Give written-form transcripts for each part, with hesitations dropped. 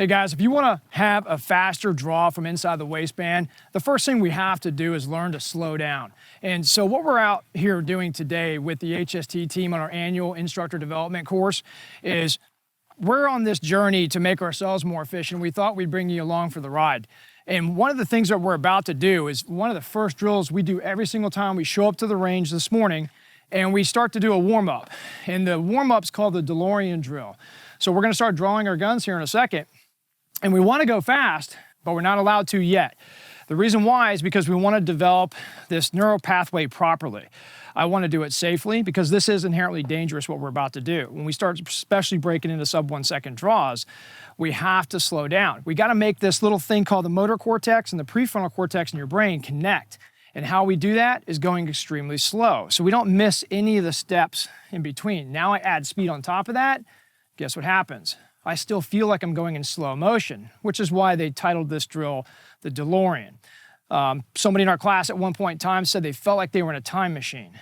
Hey guys, if you want to have a faster draw from inside the waistband, the first thing we have to do is learn to slow down. And so what we're out here doing today with the HST team on our annual instructor development course is we're on this journey to make ourselves more efficient. We thought we'd bring you along for the ride. And one of the things that we're about to do is one of the first drills we do every single time we show up to the range this morning, and we start to do a warm-up. And the warm-up's called the Delorean Drill. So we're going to start drawing our guns here in a second. And we want to go fast, but we're not allowed to yet. The reason why is because we want to develop this neural pathway properly. I want to do it safely because this is inherently dangerous what we're about to do. When we start especially breaking into sub 1 second draws, we have to slow down. We got to make this little thing called the motor cortex and the prefrontal cortex in your brain connect. And how we do that is going extremely slow. So we don't miss any of the steps in between. Now I add speed on top of that. Guess what happens? I still feel like I'm going in slow motion, which is why they titled this drill the DeLorean. Somebody in our class at one point in time said they felt like they were in a time machine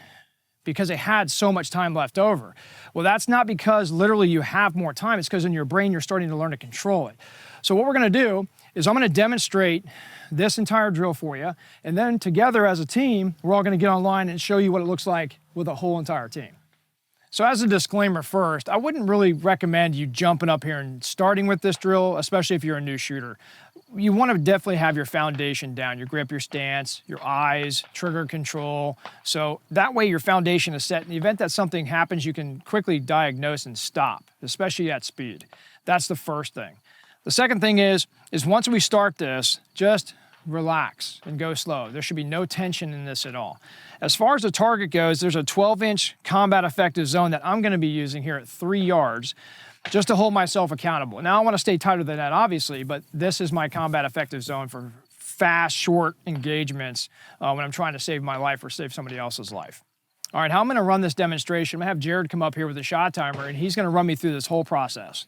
because they had so much time left over. Well, that's not because literally you have more time. It's because in your brain you're starting to learn to control it. So what we're going to do is I'm going to demonstrate this entire drill for you, and then together as a team, we're all going to get online and show you what it looks like with a whole entire team. So as a disclaimer first, I wouldn't really recommend you jumping up here and starting with this drill, especially if you're a new shooter. You want to definitely have your foundation down, your grip, your stance, your eyes, trigger control. So that way your foundation is set. In the event that something happens, you can quickly diagnose and stop, especially at speed. That's the first thing. The second thing is once we start this, just relax and go slow. There should be no tension in this at all. As far as the target goes, there's a 12-inch combat effective zone that I'm going to be using here at 3 yards just to hold myself accountable. Now I want to stay tighter than that, obviously, but this is my combat effective zone for fast, short engagements when I'm trying to save my life or save somebody else's life. All right, how I'm going to run this demonstration, I'm going to have Jared come up here with a shot timer, and he's going to run me through this whole process.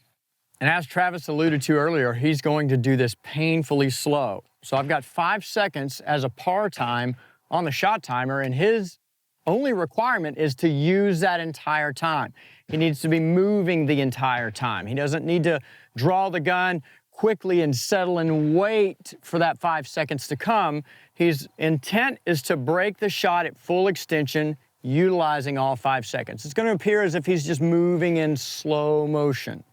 And as Travis alluded to earlier, he's going to do this painfully slow. So I've got 5 seconds as a par time on the shot timer, and his only requirement is to use that entire time. He needs to be moving the entire time. He doesn't need to draw the gun quickly and settle and wait for that 5 seconds to come. His intent is to break the shot at full extension, utilizing all 5 seconds. It's going to appear as if he's just moving in slow motion.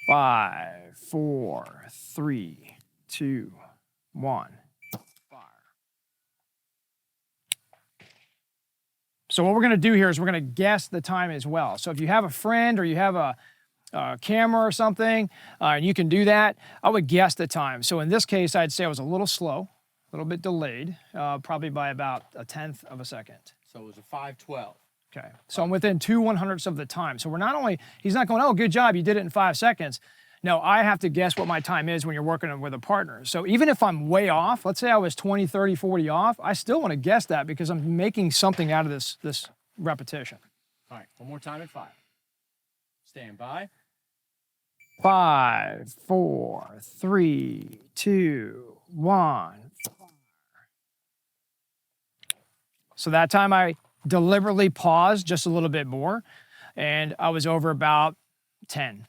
5, 4, 3, 2, 1. Fire. So what we're going to do here is we're going to guess the time as well. So if you have a friend or you have a camera or something, and you can do that, I would guess the time. So in this case, I'd say I was a little slow, a little bit delayed, probably by about 1/10 of a second. So it was a 5:12. Okay, so I'm within 2/100ths of the time. So we're not only, he's not going, oh, good job, you did it in 5 seconds. No, I have to guess what my time is when you're working with a partner. So even if I'm way off, let's say I was 20, 30, 40 off, I still want to guess that because I'm making something out of this repetition. All right, one more time at 5. Stand by. 5, 4, 3, 2, 1. So that time I deliberately paused just a little bit more, and I was over about 10.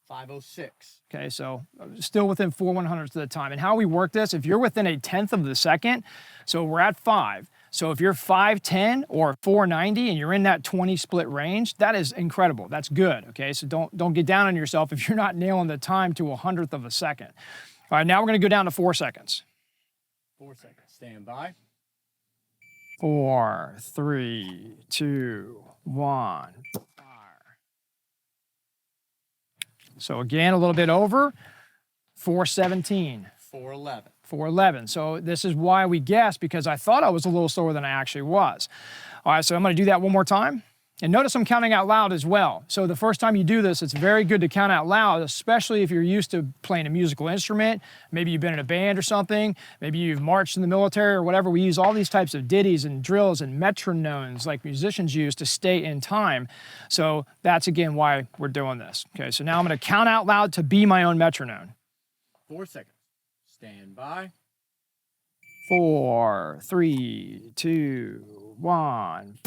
5:06. Okay, so still within 4/100ths of the time. And how we work this, if you're within 1/10 of the second, so we're at 5. So if you're 5:10 or 4:90 and you're in that 20 split range, that is incredible. That's good, okay? So don't get down on yourself if you're not nailing the time to 100th of a second. All right, now we're going to go down to 4 seconds. 4 seconds. Stand by. 4, 3, 2, 1. So again, a little bit over, 4:17. 4:11. 4:11. So this is why we guessed, because I thought I was a little slower than I actually was. All right, so I'm going to do that one more time. And notice I'm counting out loud as well. So the first time you do this, it's very good to count out loud, especially if you're used to playing a musical instrument. Maybe you've been in a band or something. Maybe you've marched in the military or whatever. We use all these types of ditties and drills and metronomes like musicians use to stay in time. So that's, again, why we're doing this. Okay, so now I'm going to count out loud to be my own metronome. 4 seconds. Stand by. 4, 3, 2, 1.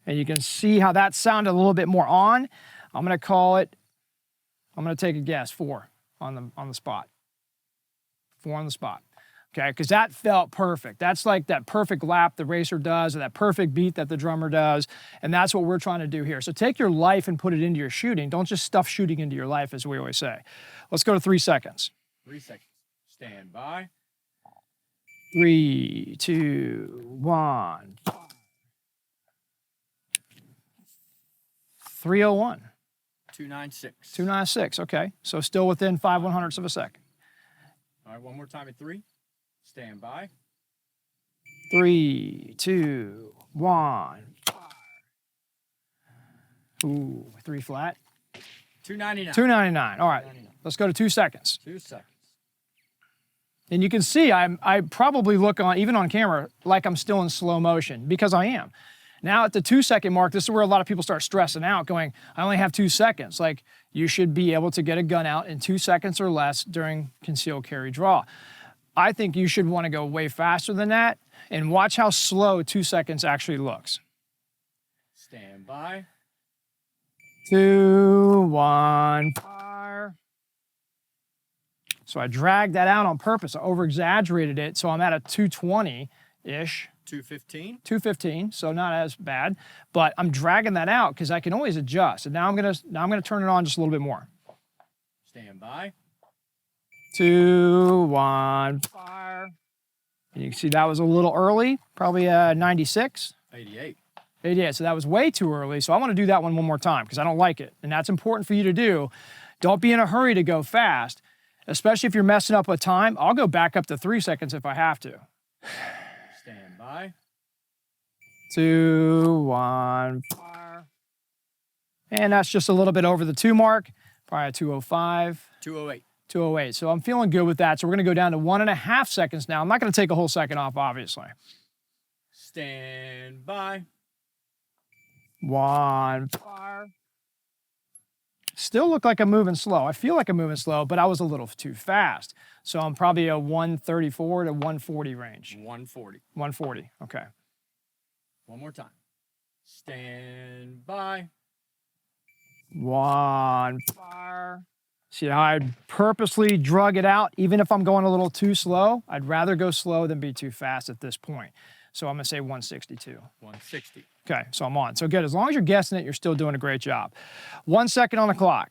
And you can see how that sounded a little bit more on. I'm going to call it I'm going to take a guess, 4 on the spot. 4 on the spot. Okay, because that felt perfect. That's like that perfect lap the racer does, or that perfect beat that the drummer does, and that's what we're trying to do here. So take your life and put it into your shooting. Don't just stuff shooting into your life, as we always say. Let's go to 3 seconds. 3 seconds. Stand by. 3, 2, 1. 3:01. 296. 296. Okay, so still within 5/100ths of a second. All right, one more time at 3. Stand by. 3, 2, 1. Ooh, 3 flat. 299. 299. All right, 299. let's go to 2 seconds. 2 seconds. And you can see I probably look on, even on camera, like I'm still in slow motion, because I am. Now at the 2 second mark, this is where a lot of people start stressing out, going, I only have 2 seconds. Like, you should be able to get a gun out in 2 seconds or less during concealed carry draw. I think you should want to go way faster than that, and watch how slow 2 seconds actually looks. Stand by. 2, 1, fire. So I dragged that out on purpose. I over-exaggerated it, so I'm at a 220-ish. 215. 215, so not as bad, but I'm dragging that out because I can always adjust. And now I'm gonna turn it on just a little bit more. Stand by. 2, 1, fire. And you can see that was a little early, probably 96. 88. 88, so that was way too early. So I want to do that one more time because I don't like it. And that's important for you to do. Don't be in a hurry to go fast, especially if you're messing up with time. I'll go back up to 3 seconds if I have to. Stand by. 2, 1, fire. And that's just a little bit over the 2 mark, probably a 205. 208. 208. So I'm feeling good with that. So we're going to go down to 1.5 seconds now. I'm not going to take a whole second off, obviously. Stand by. 1, fire. Still look like I'm moving slow. I feel like I'm moving slow, but I was a little too fast. So I'm probably a 134 to 140 range. 140. 140, okay. One more time. Stand by. 1, fire. See how I purposely drug it out, even if I'm going a little too slow? I'd rather go slow than be too fast at this point. So I'm gonna say 162. 160. Okay, so I'm on. So good, as long as you're guessing it, you're still doing a great job. 1 second on the clock.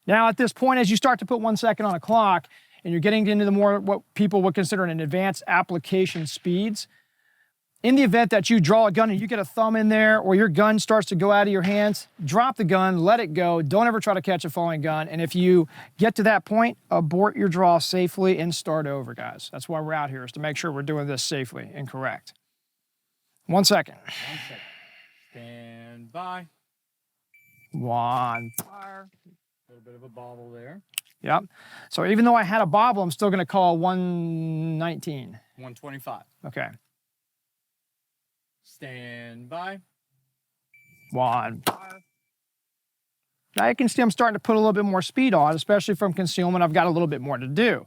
Now at this point, as you start to put 1 second on a clock, and you're getting into the more what people would consider an advanced application speeds, in the event that you draw a gun and you get a thumb in there, or your gun starts to go out of your hands, drop the gun, let it go. Don't ever try to catch a falling gun. And if you get to that point, abort your draw safely and start over, guys. That's why we're out here, is to make sure we're doing this safely and correct. 1 second. 1 second. Stand by. 1, fire. A little bit of a bobble there. Yep. So even though I had a bobble, I'm still going to call 119. 125. Okay. Stand by. 1, fire. Now you can see I'm starting to put a little bit more speed on, especially from concealment. I've got a little bit more to do.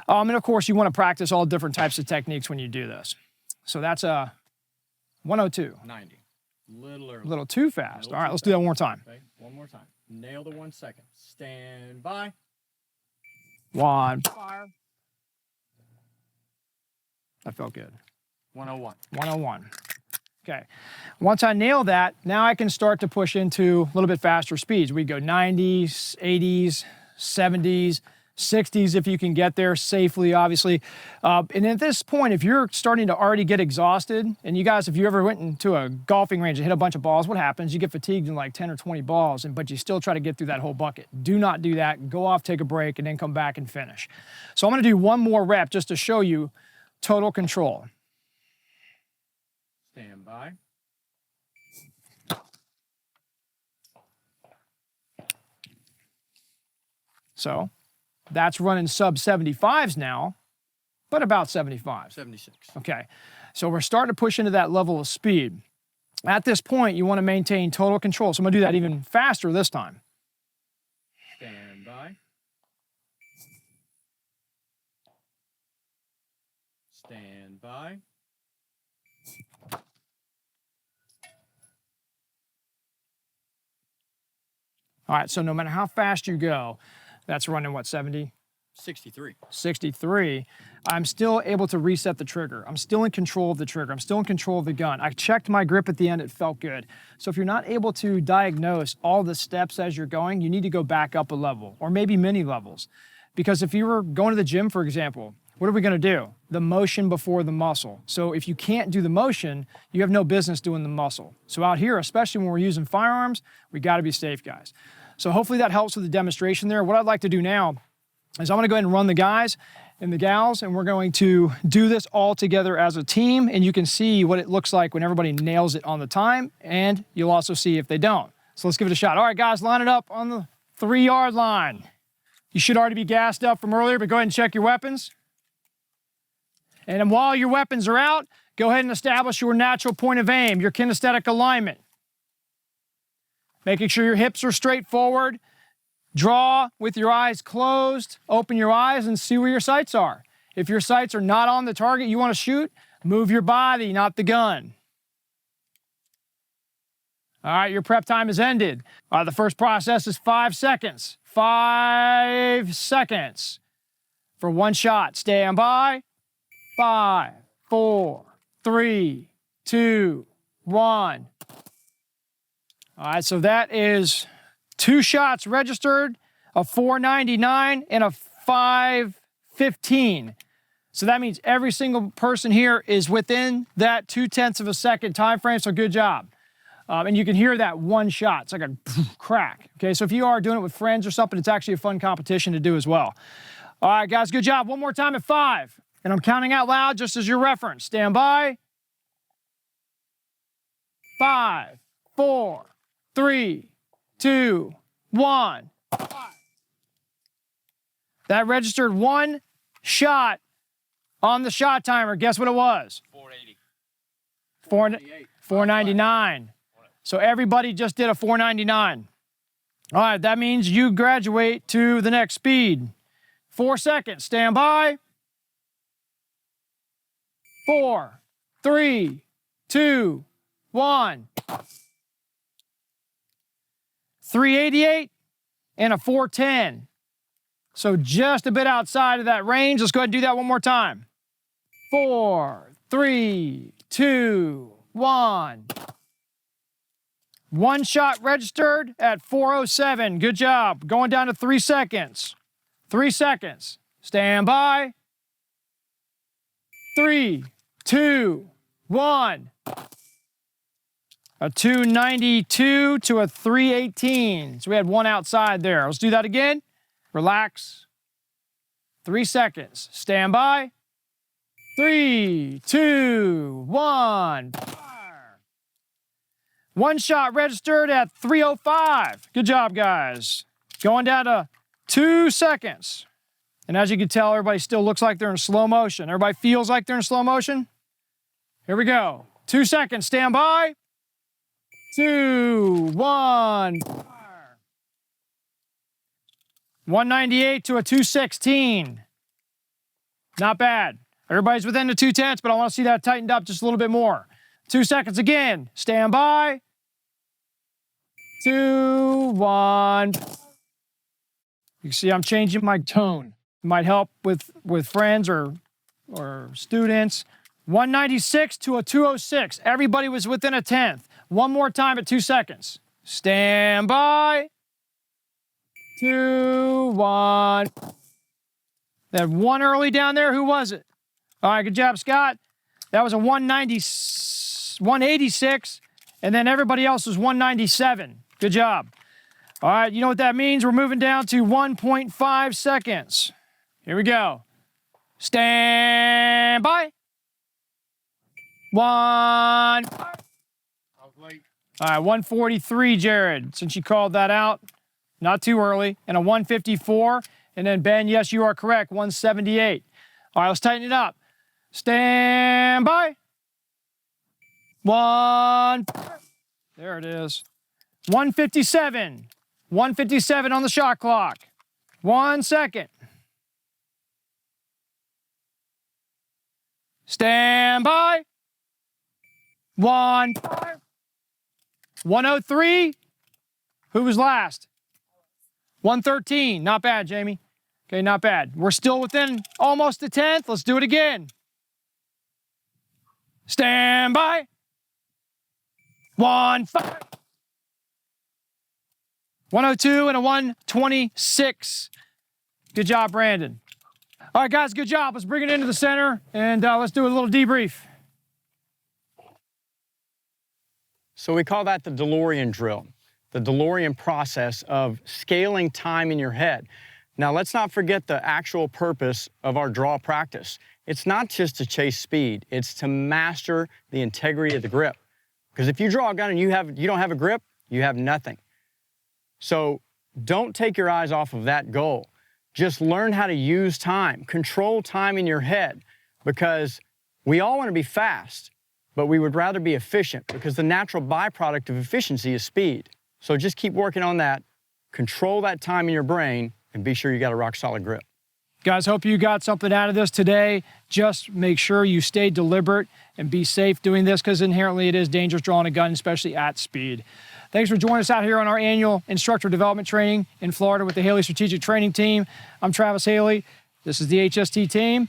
And of course, you want to practice all different types of techniques when you do this. So that's a 102. 90. Little early. A little too fast. All right, let's do that one more time. Okay, one more time. Nail the 1 second. Stand by. 1, fire. That felt good. 101. 101. Okay. Once I nail that, now I can start to push into a little bit faster speeds. We go 90s, 80s, 70s, 60s if you can get there safely, obviously. And at this point, if you're starting to already get exhausted, and you guys, if you ever went into a golfing range and hit a bunch of balls, what happens? You get fatigued in like 10 or 20 balls, but you still try to get through that whole bucket. Do not do that. Go off, take a break, and then come back and finish. So I'm going to do one more rep just to show you total control. Stand by. So that's running sub 75s now, but about 75. 76. Okay, so we're starting to push into that level of speed. At this point, you want to maintain total control. So I'm going to do that even faster this time. Stand by. Stand by. All right, so no matter how fast you go, that's running what, 70? 63. 63, I'm still able to reset the trigger. I'm still in control of the trigger. I'm still in control of the gun. I checked my grip at the end, it felt good. So if you're not able to diagnose all the steps as you're going, you need to go back up a level, or maybe many levels. Because if you were going to the gym, for example, what are we gonna do? The motion before the muscle. So if you can't do the motion, you have no business doing the muscle. So out here, especially when we're using firearms, we gotta be safe, guys. So hopefully that helps with the demonstration there. What I'd like to do now is I'm gonna go ahead and run the guys and the gals, and we're going to do this all together as a team, and you can see what it looks like when everybody nails it on the time, and you'll also see if they don't. So let's give it a shot. All right, guys, line it up on the 3-yard line. You should already be gassed up from earlier, but go ahead and check your weapons. And then while your weapons are out, go ahead and establish your natural point of aim, your kinesthetic alignment. Making sure your hips are straight forward. Draw with your eyes closed, open your eyes and see where your sights are. If your sights are not on the target you want to shoot, move your body, not the gun. All right, your prep time is ended. The first process is 5 seconds. 5 seconds for one shot. Stand by. 5, 4, 3, 2, 1. All right, so that is 2 shots registered, a 499 and a 515. So that means every single person here is within that 0.2 of a second time frame, so good job. And you can hear that one shot. It's like a crack. Okay, so if you are doing it with friends or something, it's actually a fun competition to do as well. All right, guys, good job. One more time at 5. And I'm counting out loud just as your reference. Stand by. 5, 4, 3, 2, 1. That registered 1 shot on the shot timer. Guess what it was? 480. 499. So everybody just did a 499. All right, that means you graduate to the next speed. 4 seconds. Stand by. 4, 3, 2, 1. 388 and a 410. So just a bit outside of that range. Let's go ahead and do that one more time. 4, 3, 2, 1. 1 shot registered at 407. Good job. Going down to 3 seconds. 3 seconds. Stand by. 3, 2, 1. A 292 to a 318. So we had 1 outside there. Let's do that again. Relax. 3 seconds. Stand by. 3, 2, 1. Fire. 1 shot registered at 305. Good job, guys. Going down to 2 seconds. And as you can tell, everybody still looks like they're in slow motion. Everybody feels like they're in slow motion. Here we go. 2 seconds. Stand by. 2, 1. Fire. 198 to a 216. Not bad. Everybody's within the 2/10, but I want to see that tightened up just a little bit more. 2 seconds again. Stand by. 2, 1. You can see I'm changing my tone. It might help with friends or students. 196 to a 206. Everybody was within a 10th. One more time at 2 seconds. Stand by. 2, 1. That 1 early down there, who was it? All right, good job, Scott. That was a 186, and then everybody else was 197. Good job. All right, you know what that means? We're moving down to 1.5 seconds. Here we go. Stand by. 1. I was late. All right, 143, Jared, since you called that out. Not too early. And a 154. And then, Ben, yes, you are correct, 178. All right, let's tighten it up. Stand by. 1. There it is. 157. 157 on the shot clock. 1 second. Stand by. 1. 103. Who was last? 113, not bad, Jamie. Okay, not bad. We're still within almost the 10th. Let's do it again. Stand by. 1-5. 102 and a 126. Good job, Brandon. All right, guys, good job. Let's bring it into the center and let's do a little debrief. So we call that the Delorean drill, the Delorean process of scaling time in your head. Now, let's not forget the actual purpose of our draw practice. It's not just to chase speed, it's to master the integrity of the grip. Because if you draw a gun and you don't have a grip, you have nothing. So don't take your eyes off of that goal. Just learn how to use time, control time in your head, because we all want to be fast, but we would rather be efficient because the natural byproduct of efficiency is speed. So just keep working on that, control that time in your brain, and be sure you got a rock solid grip. Guys, hope you got something out of this today. Just make sure you stay deliberate and be safe doing this because inherently it is dangerous drawing a gun, especially at speed. Thanks for joining us out here on our annual instructor development training in Florida with the Haley Strategic Training Team. I'm Travis Haley. This is the HST team.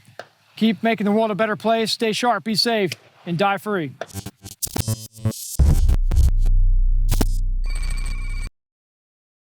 Keep making the world a better place. Stay sharp, be safe, and die free.